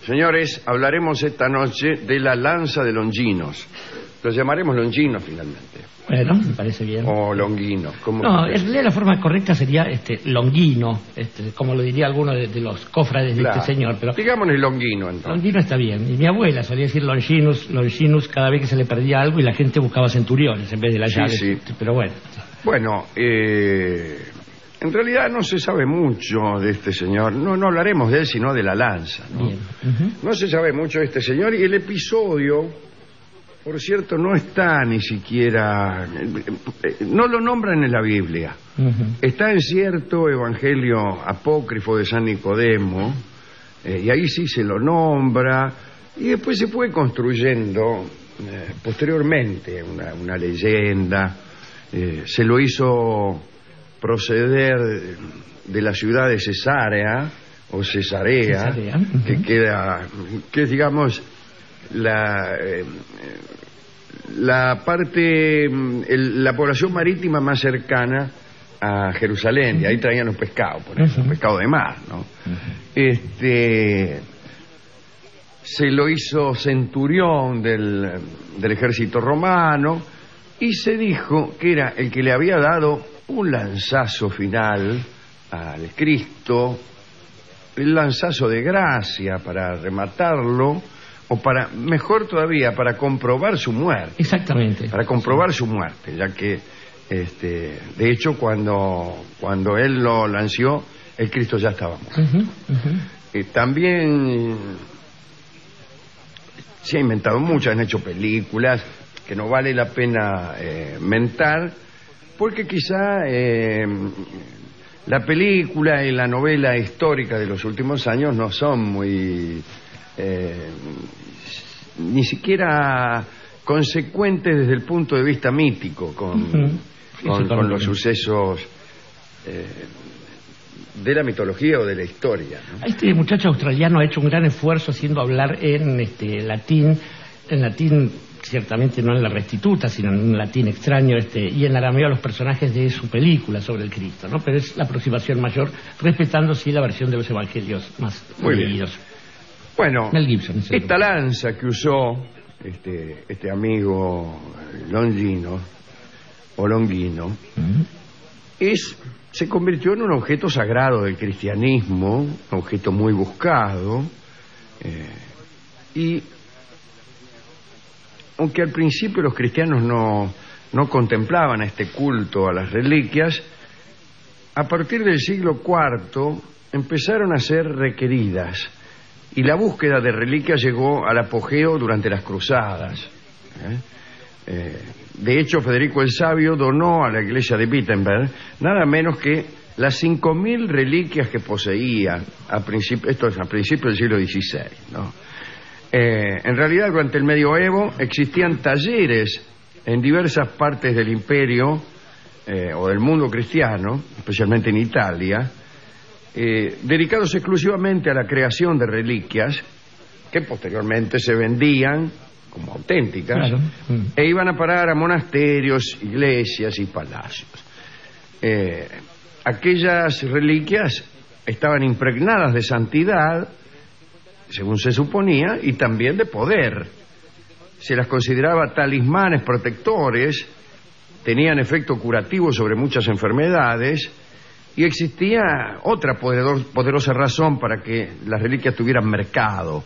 Señores, hablaremos esta noche de la lanza de Longinos. Los llamaremos Longinos finalmente. Bueno, me parece bien. O Longuino. No, en realidad la forma correcta sería Longuino, como lo diría alguno de los cofrades de este señor. Pero digámosle Longuino entonces. Longuino está bien. Y mi abuela solía decir Longinus cada vez que se le perdía algo y la gente buscaba centuriones en vez de las llaves. Sí. Pero bueno. Bueno, en realidad no se sabe mucho de este señor. No hablaremos de él, sino de la lanza, ¿no? Bien. No se sabe mucho de este señor y el episodio, por cierto, no está ni siquiera... no lo nombran en la Biblia. Está en cierto evangelio apócrifo de San Nicodemo, y ahí sí se lo nombra, y después se fue construyendo posteriormente una leyenda. Se lo hizo proceder de la ciudad de Cesarea, o Cesarea. Que es, digamos, la parte, la población marítima más cercana a Jerusalén, y ahí traían los pescados, por ejemplo, pescado de mar, ¿no? Se lo hizo centurión del ejército romano, y se dijo que era el que le había dado un lanzazo final al Cristo, el lanzazo de gracia para rematarlo, o para, mejor todavía, para comprobar su muerte. Exactamente. Para comprobar su muerte, ya que, de hecho, cuando él lo lanzó, el Cristo ya estaba muerto. También se ha inventado mucho, han hecho películas que no vale la pena mentar, porque quizá la película y la novela histórica de los últimos años no son muy... ni siquiera consecuentes desde el punto de vista mítico con los sucesos de la mitología o de la historia, ¿no? Este muchacho australiano ha hecho un gran esfuerzo haciendo hablar en latín, ciertamente no en la Restituta, sino en un latín extraño, y en arameo a los personajes de su película sobre el Cristo, ¿no? Pero es la aproximación mayor, respetando sí la versión de los evangelios más leídos. Bueno, Mel Gibson, esta lanza que usó este amigo Longuino, se convirtió en un objeto sagrado del cristianismo, un objeto muy buscado, y aunque al principio los cristianos no contemplaban este culto a las reliquias, a partir del siglo IV empezaron a ser requeridas, y la búsqueda de reliquias llegó al apogeo durante las cruzadas. De hecho, Federico el Sabio donó a la iglesia de Wittenberg nada menos que las 5.000 reliquias que poseía esto es a principios del siglo XVI, ¿no? En realidad, durante el medioevo existían talleres en diversas partes del imperio o del mundo cristiano, especialmente en Italia, dedicados exclusivamente a la creación de reliquias que posteriormente se vendían como auténticas, claro, e iban a parar a monasterios, iglesias y palacios. Aquellas reliquias estaban impregnadas de santidad, según se suponía, y también de poder. Se las consideraba talismanes protectores, tenían efecto curativo sobre muchas enfermedades, y existía otra poderosa razón para que las reliquias tuvieran mercado.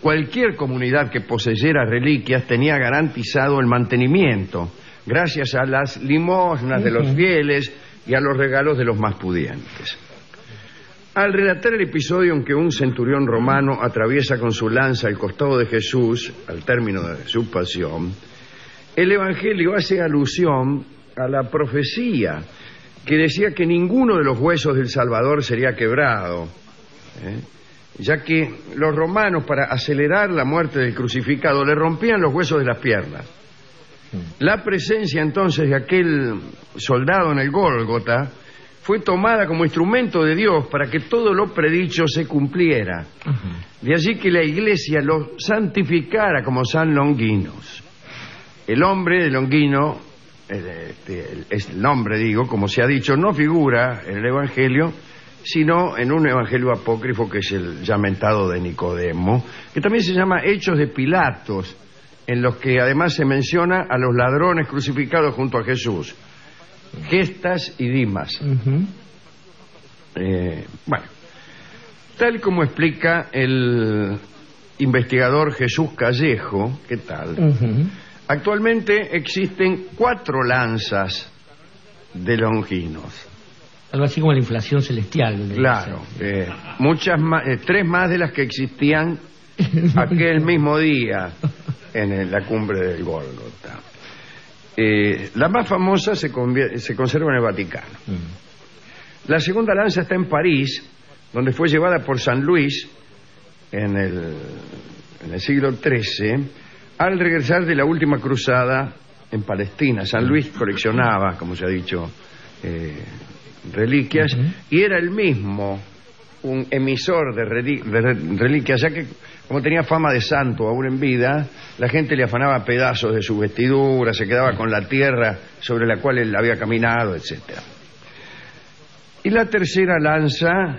Cualquier comunidad que poseyera reliquias tenía garantizado el mantenimiento, gracias a las limosnas de los fieles y a los regalos de los más pudientes. Al relatar el episodio en que un centurión romano atraviesa con su lanza el costado de Jesús al término de su pasión, el Evangelio hace alusión a la profecía que decía que ninguno de los huesos del Salvador sería quebrado, ya que los romanos, para acelerar la muerte del crucificado, le rompían los huesos de las piernas. La presencia entonces de aquel soldado en el Gólgota fue tomada como instrumento de Dios para que todo lo predicho se cumpliera. De allí que la Iglesia lo santificara como San Longinos. El hombre de Longuino, el nombre, digo, como se ha dicho, no figura en el Evangelio, sino en un evangelio apócrifo que es el ya mentado de Nicodemo, que también se llama Hechos de Pilatos, en los que además se menciona a los ladrones crucificados junto a Jesús, Gestas y Dimas. Bueno, tal como explica el investigador Jesús Callejo, ¿qué tal? Actualmente existen 4 lanzas de Longinos. Algo así como la inflación celestial. Claro, muchas más, 3 más de las que existían aquel mismo día en la cumbre del Gólgota. La más famosa se conserva en el Vaticano. La segunda lanza está en París, donde fue llevada por San Luis en el siglo XIII, al regresar de la última cruzada en Palestina. San Luis coleccionaba, como se ha dicho, reliquias, y era el mismo un emisor de reliquias, ya que como tenía fama de santo aún en vida, la gente le afanaba pedazos de su vestidura, se quedaba con la tierra sobre la cual él había caminado, etcétera. Y la tercera lanza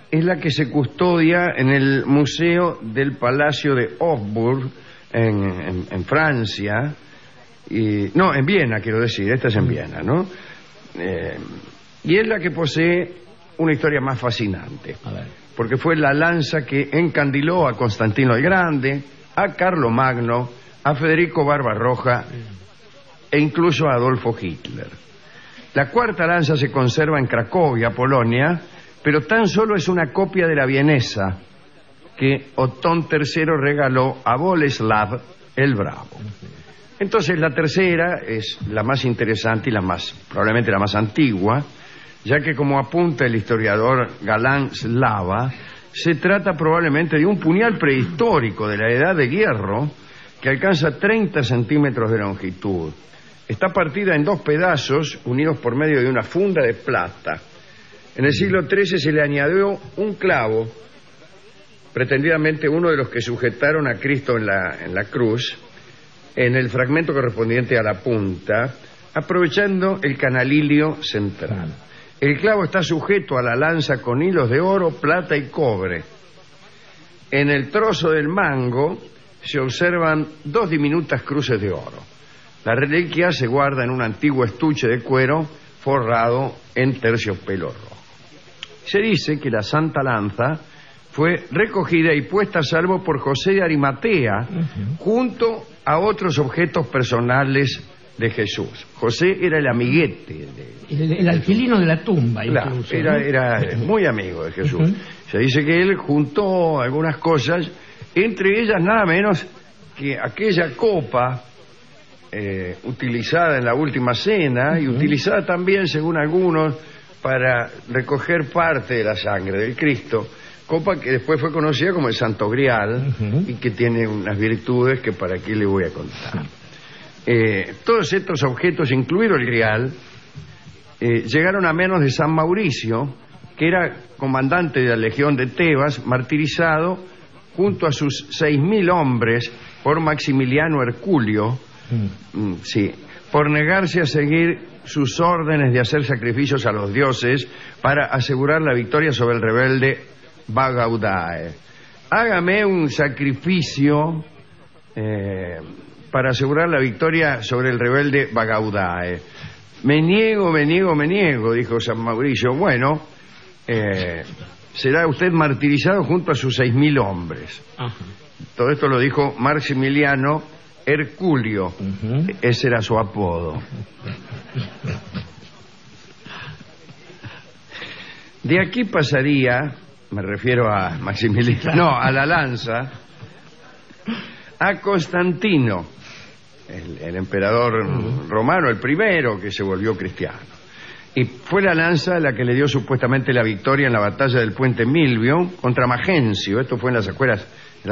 es la que se custodia en el Museo del Palacio de Hofburg, en Francia, no, en Viena, quiero decir, esta es en Viena, ¿no? Y es la que posee una historia más fascinante, porque fue la lanza que encandiló a Constantino el Grande, a Carlomagno, a Federico Barbarroja e incluso a Adolfo Hitler. La cuarta lanza se conserva en Cracovia, Polonia, pero tan solo es una copia de la vienesa que Otón III regaló a Boleslav el Bravo. Entonces la tercera es la más interesante y probablemente la más antigua, ya que, como apunta el historiador Galán Slava, se trata probablemente de un puñal prehistórico de la Edad de Hierro que alcanza 30 centímetros de longitud. Está partida en 2 pedazos unidos por medio de una funda de plata. En el siglo XIII se le añadió un clavo, pretendidamente uno de los que sujetaron a Cristo en la cruz, en el fragmento correspondiente a la punta, aprovechando el canalilio central. El clavo está sujeto a la lanza con hilos de oro, plata y cobre. En el trozo del mango se observan 2 diminutas cruces de oro. La reliquia se guarda en un antiguo estuche de cuero forrado en terciopelo rojo. Se dice que la Santa Lanza fue recogida y puesta a salvo por José de Arimatea, junto a otros objetos personales de Jesús. José era el amiguete. El alquilino de la tumba, claro, incluso. Era muy amigo de Jesús. Se dice que él juntó algunas cosas, entre ellas nada menos que aquella copa utilizada en la última cena y utilizada también, según algunos, para recoger parte de la sangre del Cristo. Copa que después fue conocida como el Santo Grial y que tiene unas virtudes que para aquí le voy a contar. Todos estos objetos, incluido el Grial, llegaron a manos de San Mauricio, que era comandante de la Legión de Tebas, martirizado junto a sus 6.000 hombres por Maximiliano Herculio, por negarse a seguir sus órdenes de hacer sacrificios a los dioses para asegurar la victoria sobre el rebelde Bagaudae. Hágame un sacrificio para asegurar la victoria sobre el rebelde Bagaudae. Me niego, dijo San Mauricio. Bueno, será usted martirizado junto a sus 6.000 hombres. Todo esto lo dijo Maximiliano Herculio. Ese era su apodo. De aquí pasaría, me refiero a Maximiliano, a la lanza, a Constantino, el emperador romano, el primero que se volvió cristiano. Y fue la lanza la que le dio supuestamente la victoria en la batalla del puente Milvio contra Magencio. Esto fue en las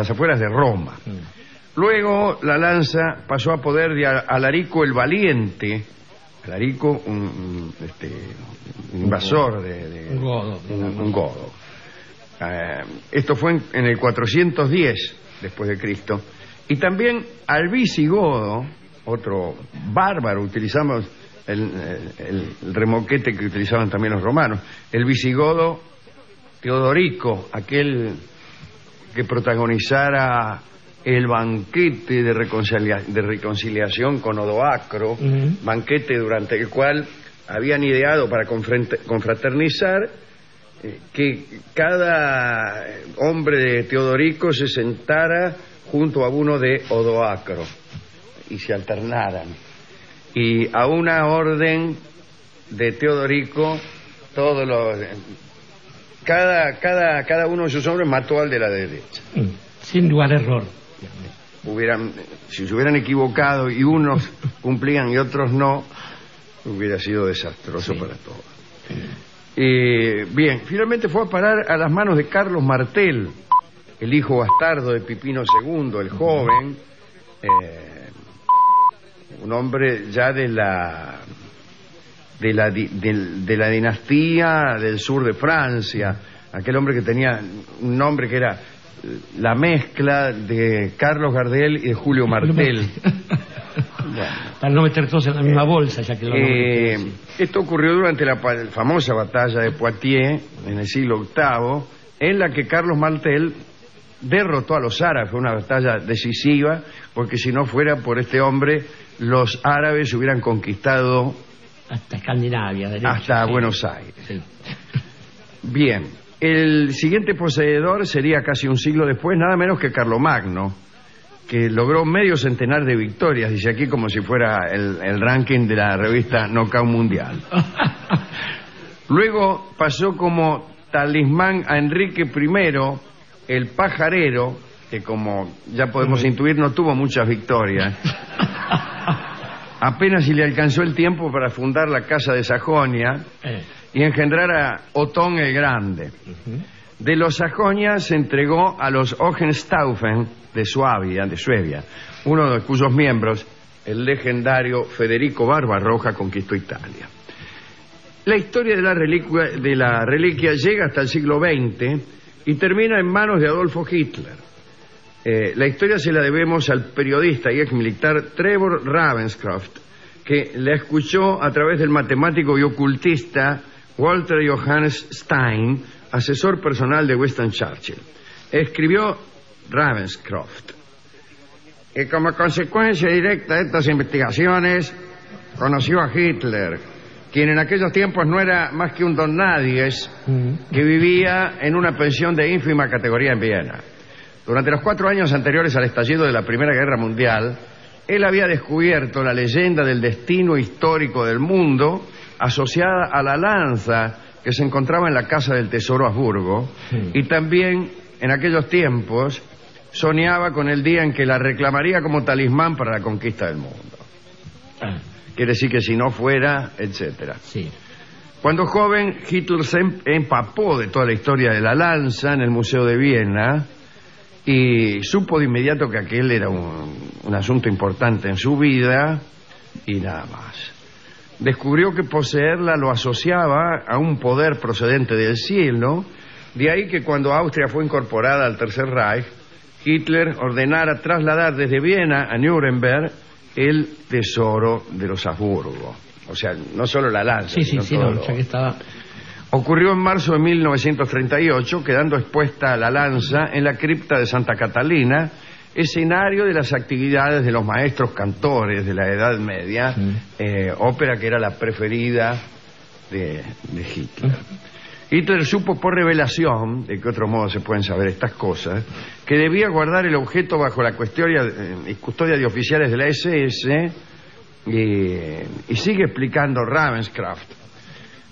afueras de Roma. Luego la lanza pasó a poder de Alarico el Valiente. Alarico, un invasor un godo. Esto fue en el 410 después de Cristo. Y también al visigodo, otro bárbaro, utilizamos el remoquete que utilizaban también los romanos, el visigodo Teodorico, aquel que protagonizara el banquete de reconciliación con Odoacro, banquete durante el cual habían ideado para confraternizar que cada hombre de Teodorico se sentara junto a uno de Odoacro y se alternaran. Y a una orden de Teodorico, cada uno de sus hombres mató al de la derecha. Sin lugar a error. Si se hubieran equivocado y unos cumplían y otros no, hubiera sido desastroso para todos. Bien, finalmente fue a parar a las manos de Carlos Martel, el hijo bastardo de Pipino II, el joven, un hombre ya de la dinastía del sur de Francia, aquel hombre que tenía un nombre que era la mezcla de Carlos Gardel y de Julio Martel. Bueno. Para no meter todos en la misma bolsa, ya que esto ocurrió durante la famosa batalla de Poitiers en el siglo VIII, en la que Carlos Martel derrotó a los árabes. Fue una batalla decisiva, porque si no fuera por este hombre, los árabes hubieran conquistado hasta Escandinavia, hasta Buenos Aires. Sí. Bien, el siguiente poseedor sería casi un siglo después, nada menos que Carlomagno, que logró medio centenar de victorias, dice aquí, como si fuera el ranking de la revista Knockout Mundial. Luego pasó como talismán a Enrique I, el pajarero, que como ya podemos intuir no tuvo muchas victorias. Apenas si le alcanzó el tiempo para fundar la Casa de Sajonia y engendrar a Otón el Grande. De los Sajonia se entregó a los Hohenstaufen de Suabia, uno de cuyos miembros, el legendario Federico Barbarroja, conquistó Italia. La historia de la reliquia llega hasta el siglo XX y termina en manos de Adolfo Hitler. La historia se la debemos al periodista y ex militar Trevor Ravenscroft, que la escuchó a través del matemático y ocultista Walter Johannes Stein, asesor personal de Winston Churchill. Escribió Ravenscroft: y como consecuencia directa de estas investigaciones conoció a Hitler, quien en aquellos tiempos no era más que un don nadies que vivía en una pensión de ínfima categoría en Viena. Durante los 4 años anteriores al estallido de la Primera Guerra Mundial, él había descubierto la leyenda del destino histórico del mundo asociada a la lanza que se encontraba en la Casa del Tesoro Habsburgo, y también en aquellos tiempos soñaba con el día en que la reclamaría como talismán para la conquista del mundo. Quiere decir que si no fuera, etcétera. Sí. Cuando joven, Hitler se empapó de toda la historia de la lanza en el Museo de Viena y supo de inmediato que aquel era un asunto importante en su vida y nada más. Descubrió que poseerla lo asociaba a un poder procedente del cielo, de ahí que cuando Austria fue incorporada al Tercer Reich, Hitler ordenara trasladar desde Viena a Nuremberg el tesoro de los Habsburgo. O sea, no solo la lanza, sino ya que estaba... Ocurrió en marzo de 1938, quedando expuesta la lanza en la cripta de Santa Catalina, escenario de las actividades de los maestros cantores de la Edad Media, ópera que era la preferida de Hitler. Hitler supo por revelación, de qué otro modo se pueden saber estas cosas, que debía guardar el objeto bajo la custodia de oficiales de la SS, y sigue explicando Ravenscroft.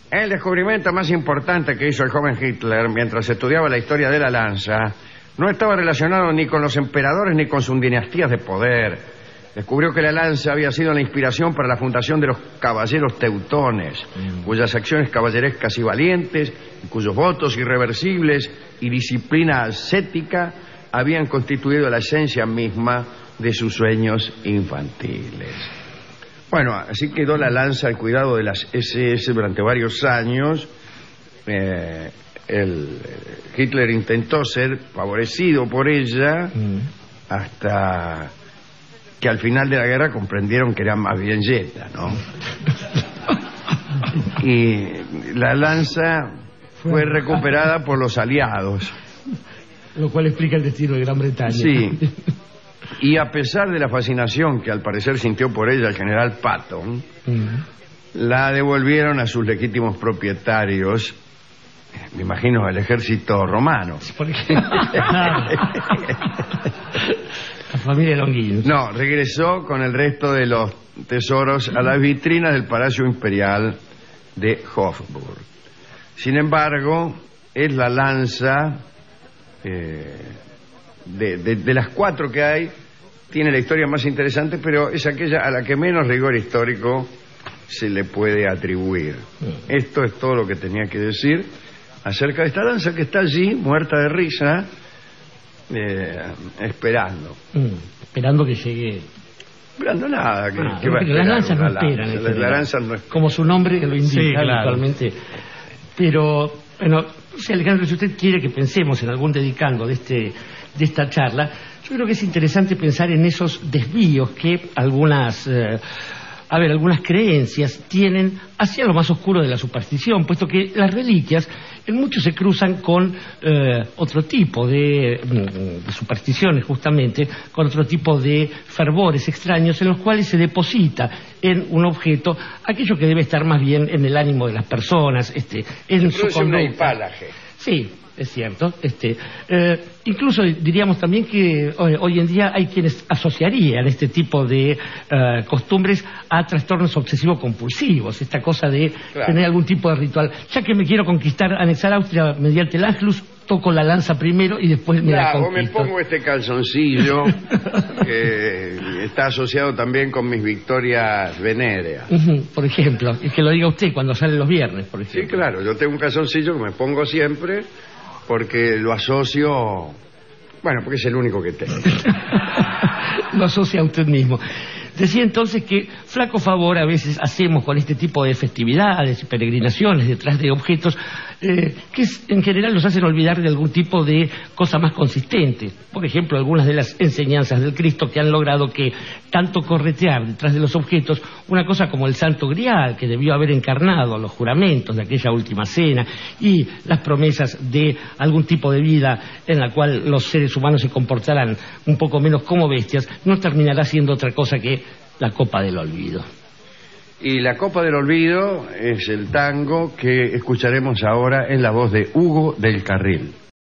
El descubrimiento más importante que hizo el joven Hitler mientras estudiaba la historia de la lanza no estaba relacionado ni con los emperadores ni con sus dinastías de poder. Descubrió que la lanza había sido la inspiración para la fundación de los caballeros teutones, cuyas acciones caballerescas y valientes, y cuyos votos irreversibles y disciplina ascética habían constituido la esencia misma de sus sueños infantiles. Bueno, así quedó la lanza al cuidado de las SS durante varios años. Hitler intentó ser favorecido por ella hasta que al final de la guerra comprendieron que era más bien Jetta, ¿no? Y la lanza fue recuperada por los aliados. Lo cual explica el destino de Gran Bretaña. Sí. Y a pesar de la fascinación que al parecer sintió por ella el general Patton, la devolvieron a sus legítimos propietarios, me imagino al ejército romano. La familia Longuinus. No, regresó con el resto de los tesoros a las vitrinas del Palacio Imperial de Hofburg. Sin embargo, es la lanza de las 4 que hay, tiene la historia más interesante, pero es aquella a la que menos rigor histórico se le puede atribuir. Esto es todo lo que tenía que decir acerca de esta danza que está allí, muerta de risa, esperando. Esperando que llegue. Esperando nada. Las lanzas no esperan. Las lanzas no esperan. Como su nombre lo indica, sí, claro, habitualmente. Pero, bueno, no sé, Alejandro, si usted quiere que pensemos en algún dedicando de esta charla, yo creo que es interesante pensar en esos desvíos que algunas creencias tienen hacia lo más oscuro de la superstición, puesto que las reliquias en mucho se cruzan con otro tipo de supersticiones, justamente, con otro tipo de fervores extraños en los cuales se deposita en un objeto aquello que debe estar más bien en el ánimo de las personas, en su conducta. Una hipálaje. Sí, es cierto. Incluso diríamos también que hoy en día hay quienes asociarían este tipo de costumbres a trastornos obsesivo-compulsivos, esta cosa de tener algún tipo de ritual. Ya que me quiero anexar Austria mediante el Anschluss, toco la lanza primero y después me la conquisto. Me pongo este calzoncillo que está asociado también con mis victorias venéreas. Por ejemplo, y que lo diga usted cuando sale los viernes, por ejemplo. Sí, claro, yo tengo un calzoncillo que me pongo siempre porque lo asocio, bueno, porque es el único que tengo. Lo asocia a usted mismo. Decía entonces que flaco favor a veces hacemos con este tipo de festividades y peregrinaciones detrás de objetos que en general nos hacen olvidar de algún tipo de cosa más consistente. Por ejemplo, algunas de las enseñanzas del Cristo que han logrado que tanto corretear detrás de los objetos una cosa como el Santo Grial, que debió haber encarnado los juramentos de aquella última cena y las promesas de algún tipo de vida en la cual los seres humanos se comportarán un poco menos como bestias, no terminará siendo otra cosa que la copa del olvido. Y la copa del olvido es el tango que escucharemos ahora en la voz de Hugo del Carril.